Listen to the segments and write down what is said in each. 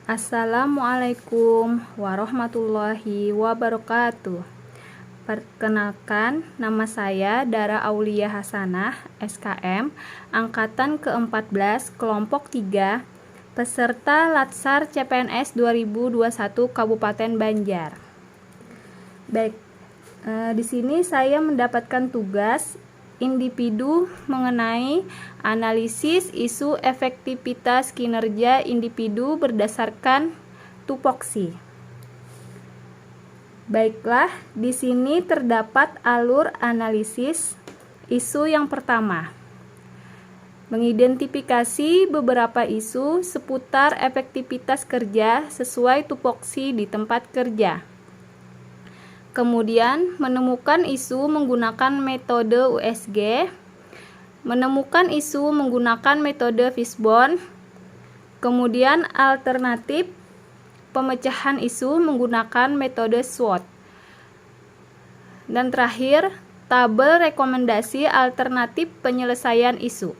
Assalamualaikum warahmatullahi wabarakatuh. Perkenalkan, nama saya Dara Aulia Hasanah, SKM, Angkatan ke-14, Kelompok 3, peserta Latsar CPNS 2021 Kabupaten Banjar. Baik, di sini saya mendapatkan tugas individu mengenai analisis isu efektivitas kinerja individu berdasarkan tupoksi. Baiklah, di sini terdapat alur analisis isu yang pertama. Mengidentifikasi beberapa isu seputar efektivitas kerja sesuai tupoksi di tempat kerja. Kemudian, menemukan isu menggunakan metode USG, menemukan isu menggunakan metode Fishbone, kemudian alternatif pemecahan isu menggunakan metode SWOT, dan terakhir, tabel rekomendasi alternatif penyelesaian isu.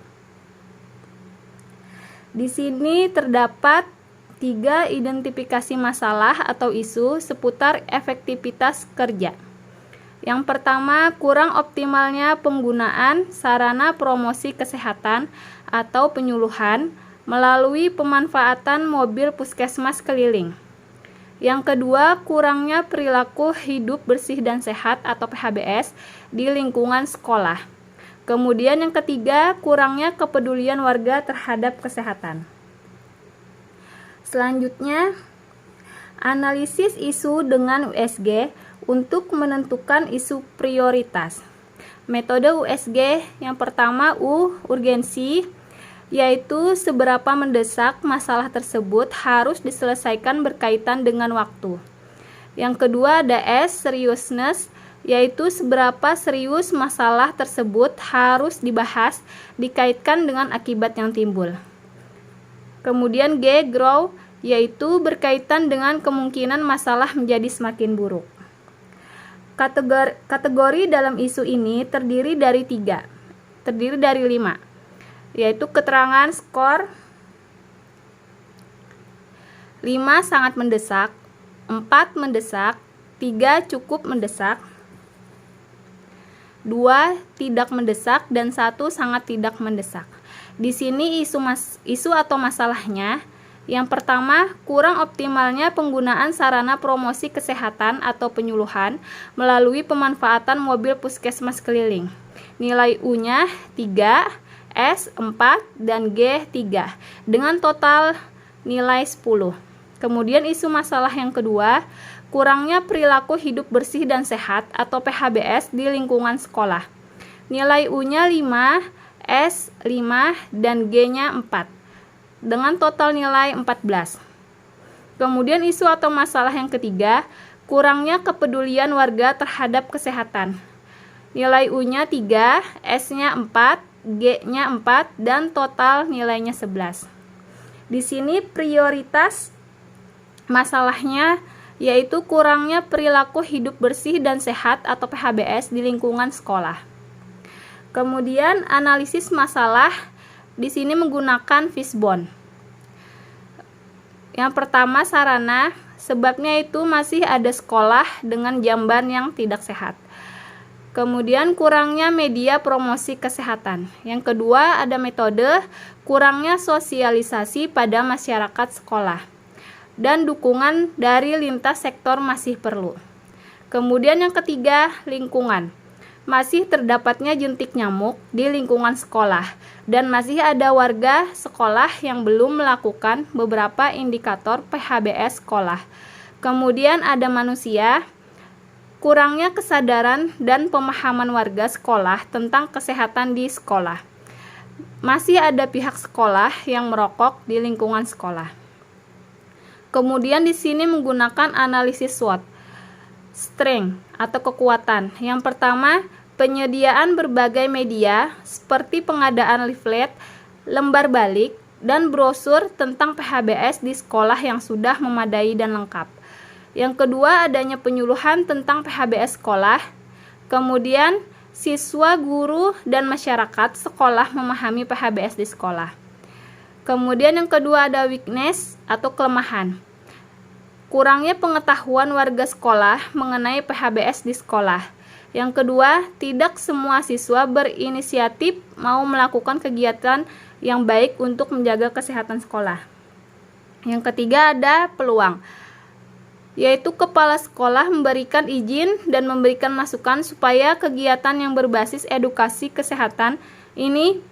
Di sini terdapat 3 identifikasi masalah atau isu seputar efektivitas kerja. Yang pertama, kurang optimalnya penggunaan sarana promosi kesehatan atau penyuluhan melalui pemanfaatan mobil puskesmas keliling. Yang kedua, kurangnya perilaku hidup bersih dan sehat atau PHBS di lingkungan sekolah. Kemudian yang ketiga, kurangnya kepedulian warga terhadap kesehatan. Selanjutnya, analisis isu dengan USG untuk menentukan isu prioritas. Metode USG yang pertama urgensi, yaitu seberapa mendesak masalah tersebut harus diselesaikan berkaitan dengan waktu. Yang kedua ada seriousness, yaitu seberapa serius masalah tersebut harus dibahas dikaitkan dengan akibat yang timbul. Kemudian grow, yaitu berkaitan dengan kemungkinan masalah menjadi semakin buruk. Kategori dalam isu ini terdiri dari 5, yaitu keterangan skor 5 sangat mendesak, 4 mendesak, 3 cukup mendesak, 2 tidak mendesak, dan 1 sangat tidak mendesak. Di sini isu atau masalahnya, yang pertama, kurang optimalnya penggunaan sarana promosi kesehatan atau penyuluhan melalui pemanfaatan mobil puskesmas keliling. Nilai U-nya 3, S 4, dan G 3 dengan total nilai 10. Kemudian isu masalah yang kedua, kurangnya perilaku hidup bersih dan sehat atau PHBS di lingkungan sekolah. Nilai U-nya 5, S 5, dan G-nya 4 dengan total nilai 14. Kemudian isu atau masalah yang ketiga, kurangnya kepedulian warga terhadap kesehatan. Nilai U-nya 3, S-nya 4, G-nya 4, dan total nilainya 11. Di sini prioritas masalahnya yaitu kurangnya perilaku hidup bersih dan sehat atau PHBS di lingkungan sekolah. Kemudian analisis masalah di sini menggunakan Fishbone. Yang pertama sarana, sebabnya itu masih ada sekolah dengan jamban yang tidak sehat. Kemudian kurangnya media promosi kesehatan. Yang kedua ada metode, kurangnya sosialisasi pada masyarakat sekolah. Dan dukungan dari lintas sektor masih perlu. Kemudian yang ketiga, lingkungan. Masih terdapatnya jentik nyamuk di lingkungan sekolah dan masih ada warga sekolah yang belum melakukan beberapa indikator PHBS sekolah. Kemudian ada manusia, kurangnya kesadaran dan pemahaman warga sekolah tentang kesehatan di sekolah. Masih ada pihak sekolah yang merokok di lingkungan sekolah. Kemudian di sini menggunakan analisis SWOT. Strength atau kekuatan. Yang pertama, penyediaan berbagai media seperti pengadaan leaflet, lembar balik, dan brosur tentang PHBS di sekolah yang sudah memadai dan lengkap. Yang kedua, adanya penyuluhan tentang PHBS sekolah. Kemudian, siswa, guru, dan masyarakat sekolah memahami PHBS di sekolah. Kemudian yang kedua ada weakness atau kelemahan. Kurangnya pengetahuan warga sekolah mengenai PHBS di sekolah. Yang kedua, tidak semua siswa berinisiatif mau melakukan kegiatan yang baik untuk menjaga kesehatan sekolah. Yang ketiga ada peluang, yaitu kepala sekolah memberikan izin dan memberikan masukan supaya kegiatan yang berbasis edukasi kesehatan ini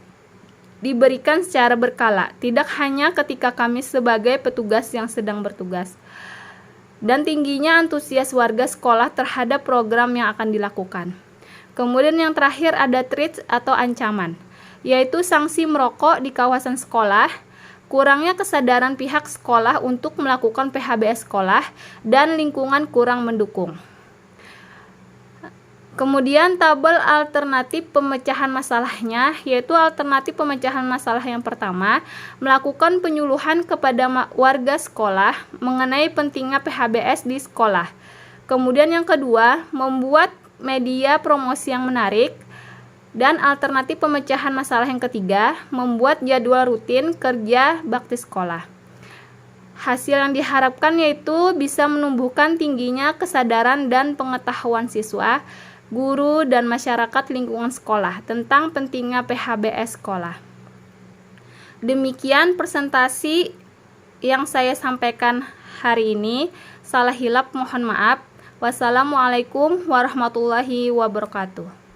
diberikan secara berkala, tidak hanya ketika kami sebagai petugas yang sedang bertugas. Dan tingginya antusias warga sekolah terhadap program yang akan dilakukan. Kemudian yang terakhir ada threats atau ancaman, yaitu sanksi merokok di kawasan sekolah, kurangnya kesadaran pihak sekolah untuk melakukan PHBS sekolah, dan lingkungan kurang mendukung. Kemudian tabel alternatif pemecahan masalahnya, yaitu alternatif pemecahan masalah yang pertama, melakukan penyuluhan kepada warga sekolah mengenai pentingnya PHBS di sekolah. Kemudian yang kedua, membuat media promosi yang menarik. Dan alternatif pemecahan masalah yang ketiga, membuat jadwal rutin kerja bakti sekolah. Hasil yang diharapkan yaitu bisa menumbuhkan tingginya kesadaran dan pengetahuan siswa, guru, dan masyarakat lingkungan sekolah tentang pentingnya PHBS sekolah. Demikian presentasi yang saya sampaikan hari ini. Salah hilap mohon maaf. Wassalamualaikum warahmatullahi wabarakatuh.